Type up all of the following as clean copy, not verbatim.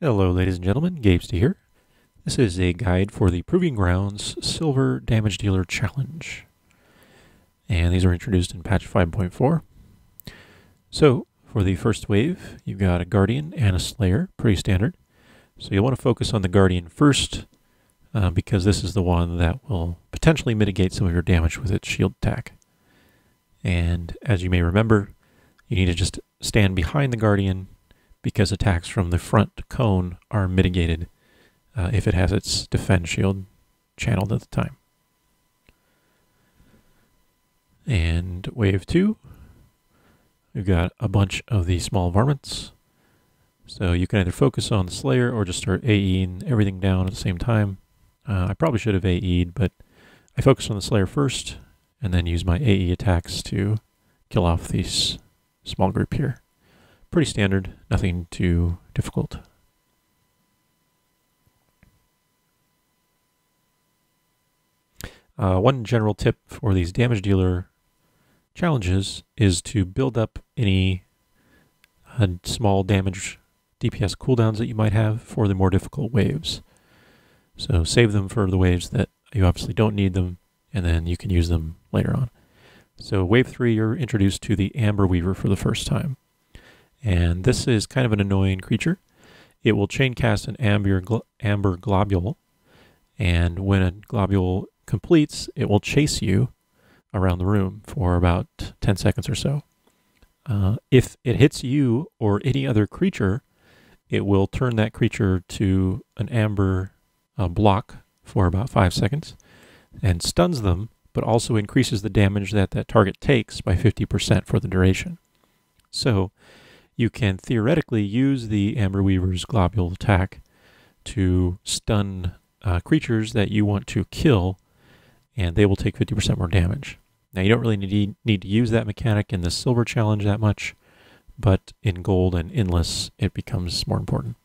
Hello, ladies and gentlemen, gabestah here. This is a guide for the Proving Grounds Silver Damage Dealer Challenge. And these were introduced in patch 5.4. So, for the first wave, you've got a Guardian and a Slayer, pretty standard. So you'll want to focus on the Guardian first, because this is the one that will potentially mitigate some of your damage with its shield attack. And as you may remember, you need to just stand behind the Guardian because attacks from the front cone are mitigated if it has its defend shield channeled at the time. And wave 2, we've got a bunch of the small varmints. So you can either focus on the Slayer or just start AEing everything down at the same time. I probably should have AE'd, but I focused on the Slayer first and then use my AE attacks to kill off this small group here. Pretty standard, nothing too difficult. One general tip for these damage dealer challenges is to build up any small damage DPS cooldowns that you might have for the more difficult waves. So save them for the waves that you obviously don't need them, and then you can use them later on. So wave 3, you're introduced to the Amber Weaver for the first time. And this is kind of an annoying creature. It will chain cast an amber globule, and when a globule completes, it will chase you around the room for about 10 seconds or so. If it hits you or any other creature, it will turn that creature to an amber block for about 5 seconds and stuns them, but also increases the damage that that target takes by 50% for the duration. So you can theoretically use the Amber Weaver's globule attack to stun creatures that you want to kill, and they will take 50% more damage. Now, you don't really need to use that mechanic in the Silver Challenge that much, but in Gold and Endless, it becomes more important.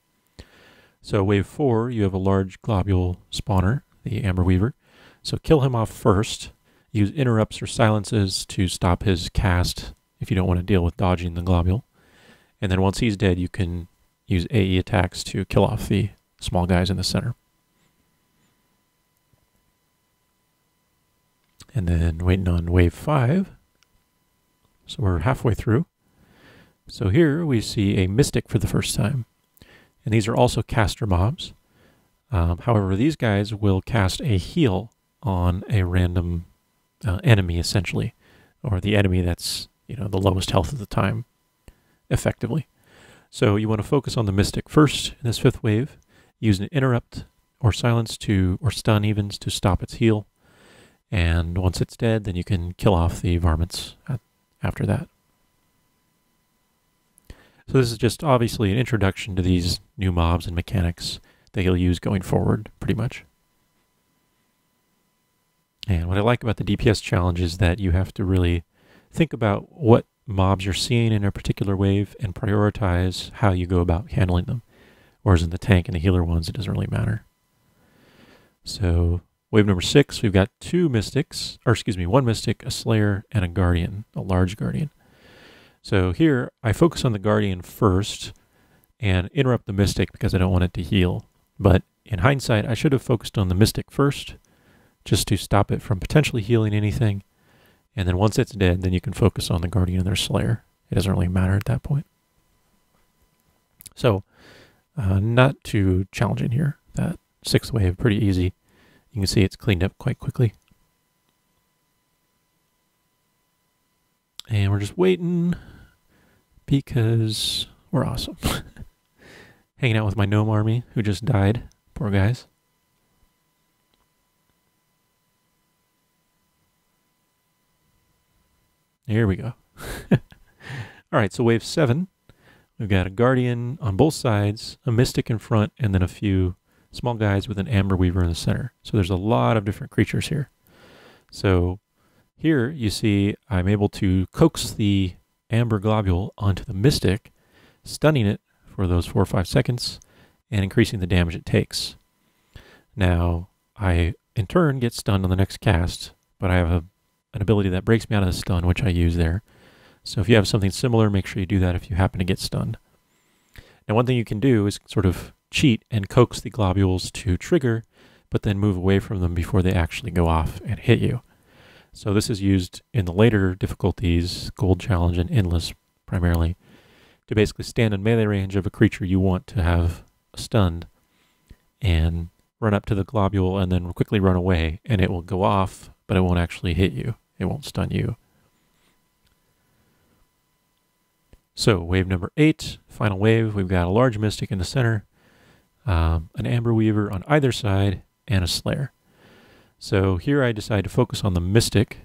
So wave 4, you have a large globule spawner, the Amber Weaver. So kill him off first. Use interrupts or silences to stop his cast if you don't want to deal with dodging the globule. And then once he's dead, you can use AE attacks to kill off the small guys in the center. And then waiting on wave 5. So we're halfway through. So here we see a Mystic for the first time. And these are also caster mobs. However, these guys will cast a heal on a random enemy, essentially. Or the enemy that's, the lowest health at the time, effectively. So you want to focus on the Mystic first in this 5th wave. Use an interrupt or silence or stun evens to stop its heal. And once it's dead, then you can kill off the varmints after that. So this is just obviously an introduction to these new mobs and mechanics that you'll use going forward, pretty much. And what I like about the DPS challenge is that you have to really think about what mobs you're seeing in a particular wave and prioritize how you go about handling them. Whereas in the tank and the healer ones, it doesn't really matter. So wave number 6, we've got 2 mystics, or excuse me, 1 mystic, a Slayer, and a Guardian, a large Guardian. So here, I focus on the Guardian first and interrupt the Mystic because I don't want it to heal. But in hindsight, I should have focused on the Mystic first, just to stop it from potentially healing anything. And then once it's dead, then you can focus on the Guardian and their Slayer. It doesn't really matter at that point. So, not too challenging here. That 6th wave, pretty easy. You can see it's cleaned up quite quickly. And we're just waiting because we're awesome. Hanging out with my gnome army who just died. Poor guys. Here we go. Alright, so wave 7. We've got a Guardian on both sides, a Mystic in front, and then a few small guys with an Amber Weaver in the center. So there's a lot of different creatures here. So here you see I'm able to coax the Amber Globule onto the Mystic, stunning it for those 4 or 5 seconds, and increasing the damage it takes. Now, I in turn get stunned on the next cast, but I have an ability that breaks me out of the stun, which I use there. So if you have something similar, make sure you do that if you happen to get stunned. Now, one thing you can do is sort of cheat and coax the globules to trigger, but then move away from them before they actually go off and hit you. So this is used in the later difficulties, Gold Challenge and Endless primarily, to basically stand in melee range of a creature you want to have stunned and run up to the globule and then quickly run away, and it will go off, but it won't actually hit you. It won't stun you. So wave number 8, final wave, we've got a large mystic in the center, an amber weaver on either side, and a slayer. So here I decide to focus on the mystic,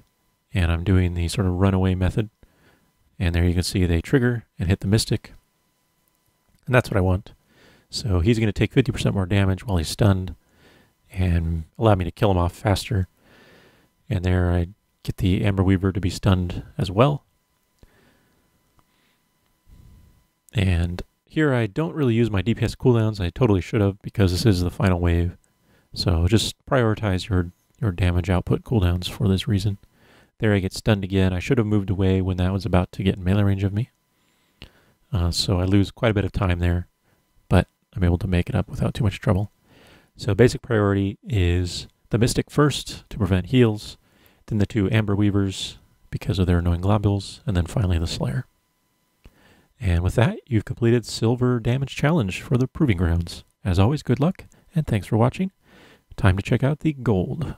and I'm doing the sort of runaway method. And there you can see they trigger and hit the mystic. And that's what I want. So he's going to take 50% more damage while he's stunned and allow me to kill him off faster. And there I get the amber weaver to be stunned as well. And here I don't really use my DPS cooldowns. I totally should have, because this is the final wave. So just prioritize your damage output cooldowns for this reason. There I get stunned again. I should have moved away when that was about to get in melee range of me. So I lose quite a bit of time there, but I'm able to make it up without too much trouble. So basic priority is the mystic first to prevent heals, then the 2 amber weavers because of their annoying globules, and then finally the slayer. And with that, you've completed Silver Damage Challenge for the Proving Grounds. As always, good luck, and thanks for watching. Time to check out the gold.